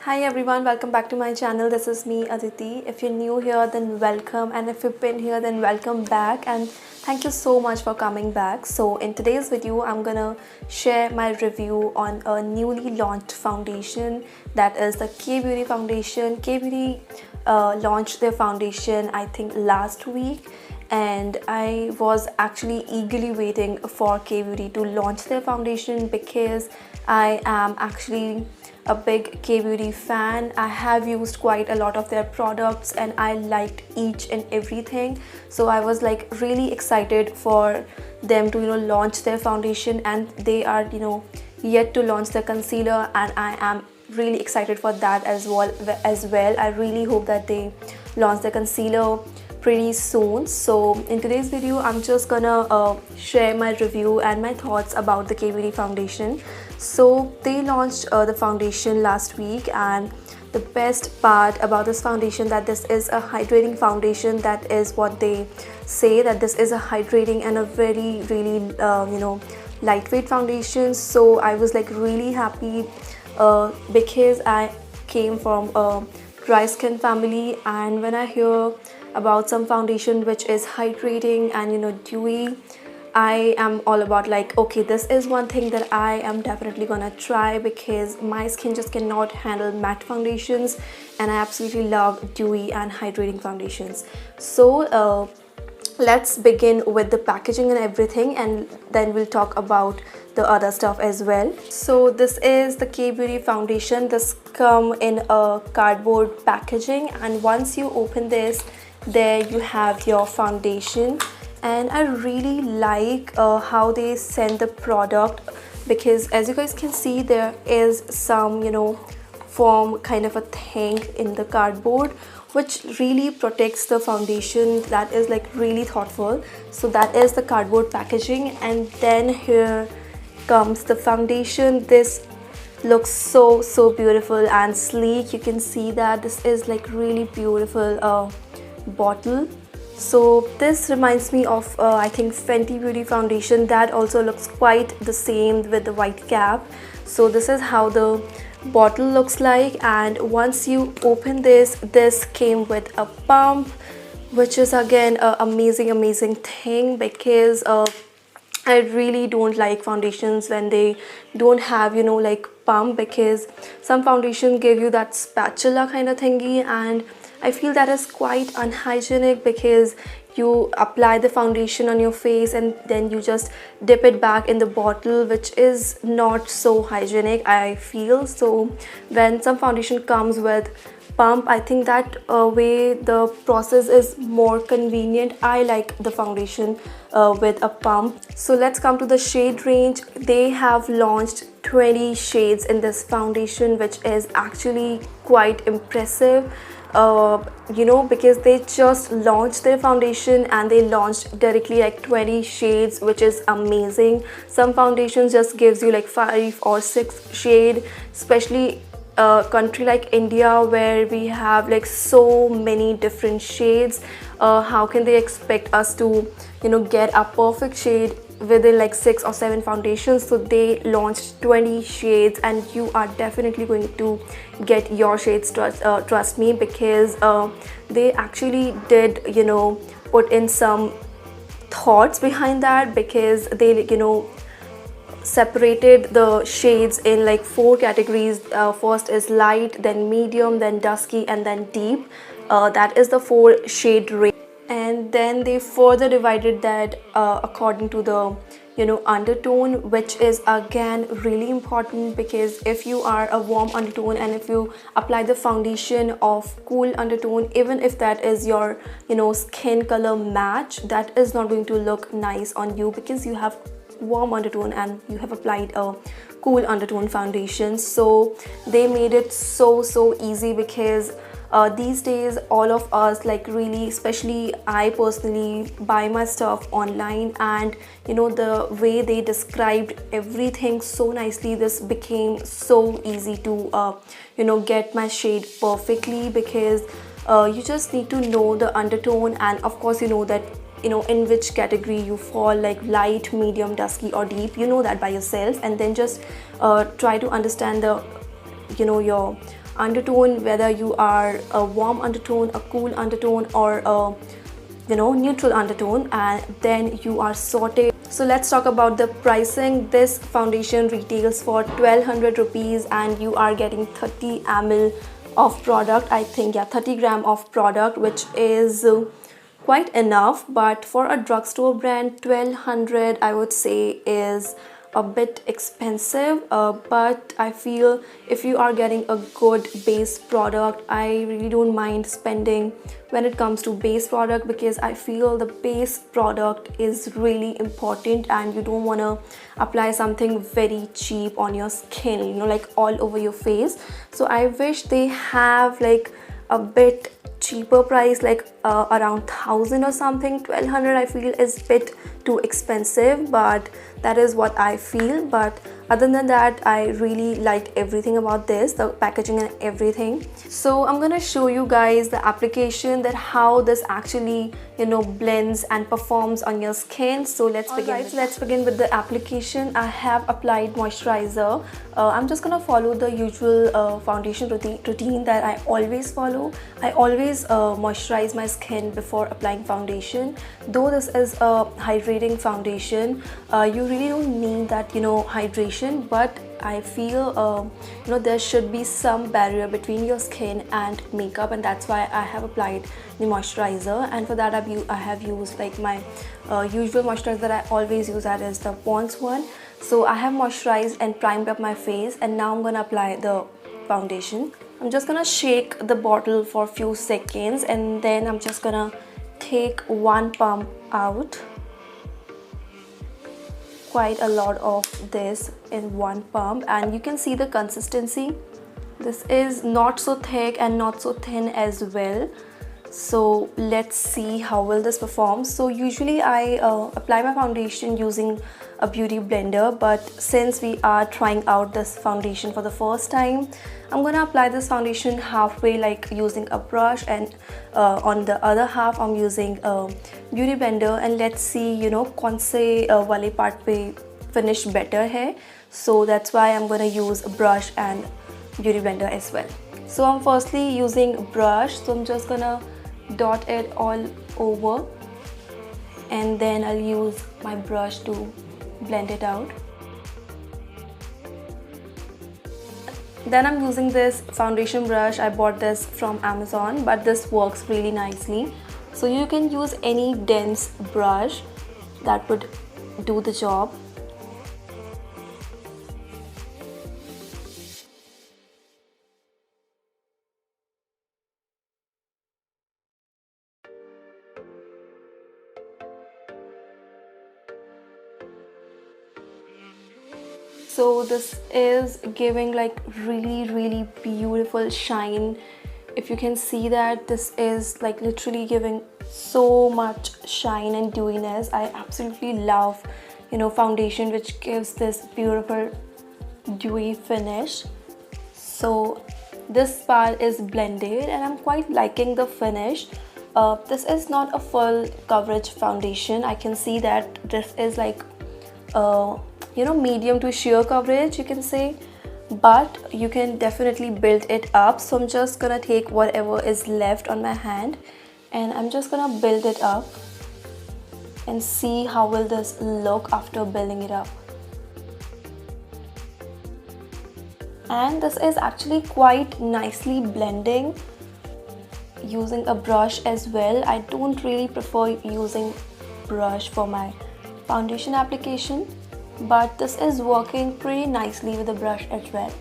Hi everyone, welcome back to my channel. This is me, Aditi. If you're new here, then welcome, and if you've been here, then welcome back, and thank you so much for coming back. So in today's video, I'm gonna share my review on a newly launched foundation, that is the K-Beauty foundation. K-Beauty launched their foundation I think last week, and I was actually eagerly waiting for K-Beauty to launch their foundation because I am actually a big K-Beauty fan. I have used quite a lot of their products and I liked each and everything. So I was like really excited for them to launch their foundation, and they are yet to launch their concealer, and I am really excited for that as well. I really hope that they launch the concealer pretty soon. So in today's video, I'm just gonna share my review and my thoughts about the K-Beauty foundation. So they launched the foundation last week, and the best part about this foundation that this is a hydrating foundation. That is what they say, that this is a hydrating and a very really lightweight foundation. So I was like really happy because I came from a dry skin family, and when I hear about some foundation which is hydrating and dewy, I am all about like, okay, this is one thing that I am definitely gonna try because my skin just cannot handle matte foundations, and I absolutely love dewy and hydrating foundations. So let's begin with the packaging and everything, and then we'll talk about the other stuff as well. So this is the K-Beauty foundation. This come in a cardboard packaging, and once you open this, there you have your foundation. And I really like how they send the product, because as you guys can see, there is some foam kind of a thing in the cardboard which really protects the foundation. That is like really thoughtful. So that is the cardboard packaging, and then here comes the foundation. This looks so beautiful and sleek. You can see that this is like really beautiful bottle. So this reminds me of I think Fenty Beauty foundation that also looks quite the same with the white cap. So this is how the bottle looks like, and once you open this came with a pump, which is again a amazing thing, because I really don't like foundations when they don't have like pump, because some foundations give you that spatula kind of thingy, and I feel that is quite unhygienic because you apply the foundation on your face and then you just dip it back in the bottle, which is not so hygienic, I feel. So when some foundation comes with pump, I think that way the process is more convenient. I like the foundation with a pump. So let's come to the shade range. They have launched 20 shades in this foundation, which is actually quite impressive. Because they just launched their foundation and they launched directly like 20 shades, which is amazing. Some foundations just gives you like 5 or 6 shade, especially a country like India where we have like so many different shades. How can they expect us to get a perfect shade within like 6 or 7 foundations? So they launched 20 shades, and you are definitely going to get your shades, trust me, because they actually did put in some thoughts behind that, because they separated the shades in like 4 categories. First is light, then medium, then dusky, and then deep. That is the 4 shade range, and then they further divided that according to the undertone, which is again really important, because if you are a warm undertone and if you apply the foundation of cool undertone, even if that is your skin color match, that is not going to look nice on you, because you have warm undertone and you have applied a cool undertone foundation. So they made it so easy, because these days all of us, like really, especially I personally buy my stuff online, and the way they described everything so nicely, this became so easy to get my shade perfectly, because you just need to know the undertone, and of course that in which category you fall, like light, medium, dusky or deep. That by yourself, and then just try to understand the your undertone, whether you are a warm undertone, a cool undertone, or a neutral undertone, and then you are sorted. So let's talk about the pricing. This foundation retails for 1200 rupees and you are getting 30 ml of product. I think, yeah, 30 gram of product, which is quite enough. But for a drugstore brand, 1200 I would say is a bit expensive, but I feel if you are getting a good base product, I really don't mind spending when it comes to base product, because I feel the base product is really important and you don't want to apply something very cheap on your skin, like all over your face. So I wish they have like a bit cheaper price, like around 1000 or something. 1200 I feel is a bit too expensive, but that is what I feel. But other than that, I really liked everything about this, the packaging and everything. So I'm gonna show you guys the application, that how this actually blends and performs on your skin. So let's begin with the application. I have applied moisturizer. I'm just gonna follow the usual foundation routine that I always follow. I always moisturize my skin before applying foundation. Though this is a hydrating foundation, you really don't need that hydration, but I feel there should be some barrier between your skin and makeup, and that's why I have applied the moisturizer. And for that I have used like my usual moisturizer that I always use, that is the Pond's one. So I have moisturized and primed up my face, and now I'm gonna apply the foundation. I'm just gonna shake the bottle for a few seconds, and then I'm just gonna take one pump out. Quite a lot of this in one pump, and you can see the consistency. This is not so thick and not so thin as well. So let's see how will this perform. So usually I apply my foundation using a beauty blender, but since we are trying out this foundation for the first time, I'm gonna apply this foundation halfway, like using a brush, and on the other half I'm using a beauty blender, and let's see कौन से वाले part पे finish better है. So that's why I'm gonna use a brush and beauty blender as well. So I'm firstly using brush, so I'm just gonna dot it all over, and then I'll use my brush to blend it out. Then I'm using this foundation brush. I bought this from Amazon, but this works really nicely. So you can use any dense brush that would do the job. So this is giving like really beautiful shine. If you can see that, this is like literally giving so much shine and dewiness. I absolutely love foundation which gives this beautiful dewy finish. So this part is blended and I'm quite liking the finish. This is not a full coverage foundation. I can see that this is like medium to sheer coverage, you can say, but you can definitely build it up. So I'm just gonna take whatever is left on my hand and I'm just gonna build it up and see how will this look after building it up. And this is actually quite nicely blending using a brush as well. I don't really prefer using brush for my foundation application, but this is working pretty nicely with the brush as well.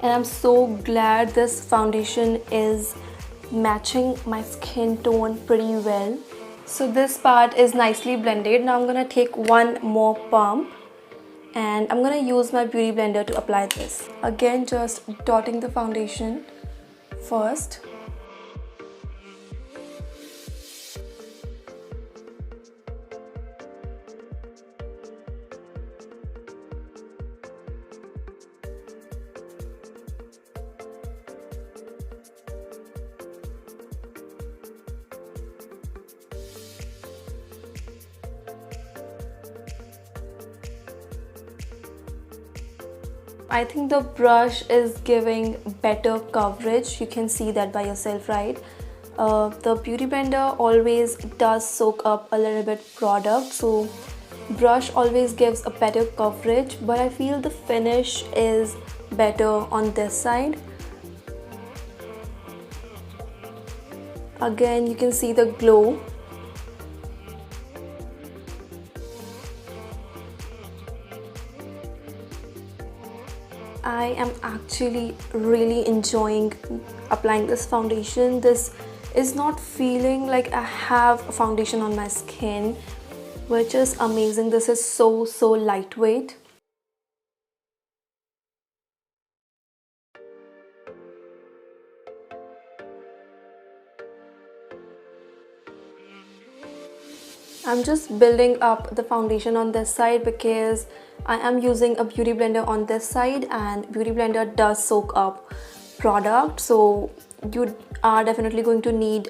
And I'm so glad this foundation is matching my skin tone pretty well. So this part is nicely blended. Now I'm gonna take one more pump and I'm gonna use my beauty blender to apply this. Again, just dotting the foundation first. I think the brush is giving better coverage. You can see that by yourself, right? The beauty blender always does soak up a little bit product, so brush always gives a better coverage, but I feel the finish is better on this side. Again, you can see the glow. I am actually really enjoying applying this foundation. This is not feeling like I have a foundation on my skin, which is amazing. This is so lightweight. I'm just building up the foundation on this side because I am using a beauty blender on this side, and beauty blender does soak up product, so you are definitely going to need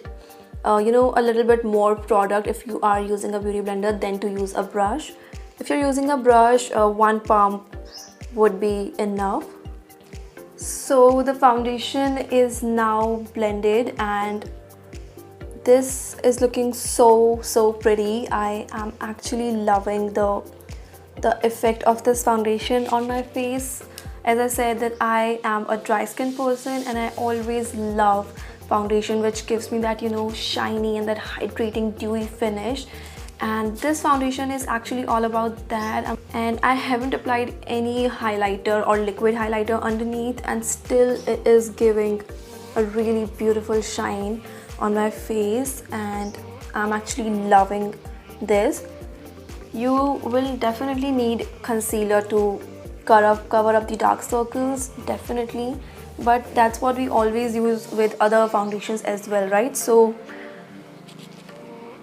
a little bit more product if you are using a beauty blender than to use a brush. If you're using a brush, one pump would be enough. So the foundation is now blended and this is looking so pretty. I am actually loving the effect of this foundation on my face. As I said that I am a dry skin person and I always love foundation which gives me that shiny and that hydrating dewy finish, and this foundation is actually all about that. And I haven't applied any highlighter or liquid highlighter underneath, and still it is giving a really beautiful shine on my face, and I'm actually loving this. You will definitely need concealer to cover up the dark circles, definitely, but that's what we always use with other foundations as well, right? So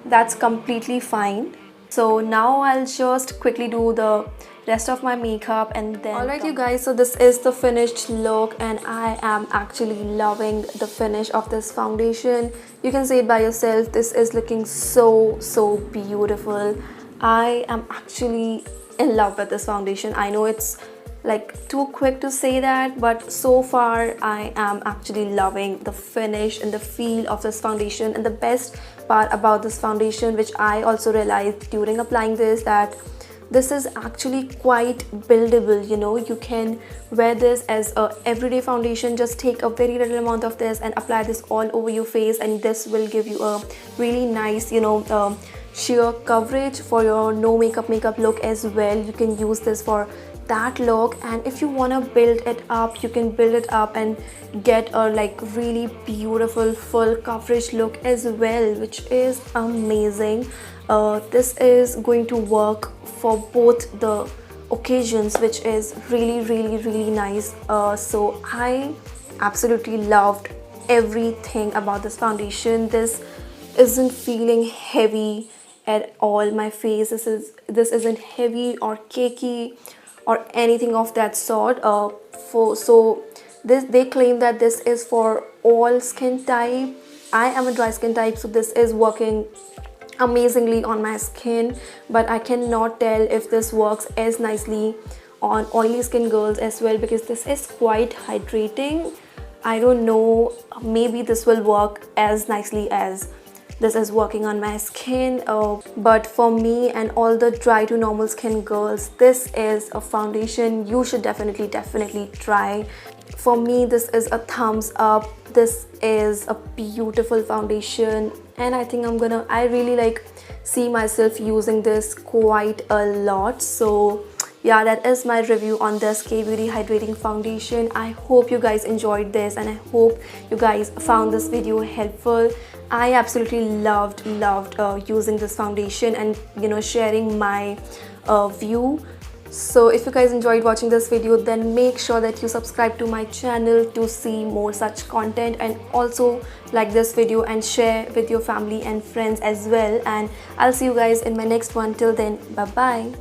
that's completely fine. So now I'll just quickly do the rest of my makeup and then alright you guys, so this is the finished look and I am actually loving the finish of this foundation. You can see it by yourself. This is looking so beautiful. I am actually in love with this foundation. I know it's like too quick to say that, but so far I am actually loving the finish and the feel of this foundation. And the best part about this foundation, which I also realized during applying this, that this is actually quite buildable. You can wear this as a everyday foundation. Just take a very little amount of this and apply this all over your face, and this will give you a really nice sheer coverage for your no makeup look as well. You can use this for that look, and if you want to build it up, you can build it up and get a really beautiful full coverage look as well, which is amazing. This is going to work for both the occasions, which is really nice. So I absolutely loved everything about this foundation. This isn't feeling heavy at all. My face, this isn't heavy or cakey or anything of that sort. They claim that this is for all skin type. I am a dry skin type, so this is working amazingly on my skin, but I cannot tell if this works as nicely on oily skin girls as well, because this is quite hydrating. I don't know, maybe this will work as nicely as this is working on my skin, but for me and all the dry to normal skin girls, this is a foundation you should definitely try. For me, this is a thumbs up. This is a beautiful foundation, and I think I really see myself using this quite a lot. So yeah, that is my review on this K-Beauty Hydrating Foundation. I hope you guys enjoyed this, and I hope you guys found this video helpful. I absolutely loved using this foundation and sharing my view. So if you guys enjoyed watching this video, then make sure that you subscribe to my channel to see more such content, and also like this video and share with your family and friends as well. And I'll see you guys in my next one. Till then, bye bye.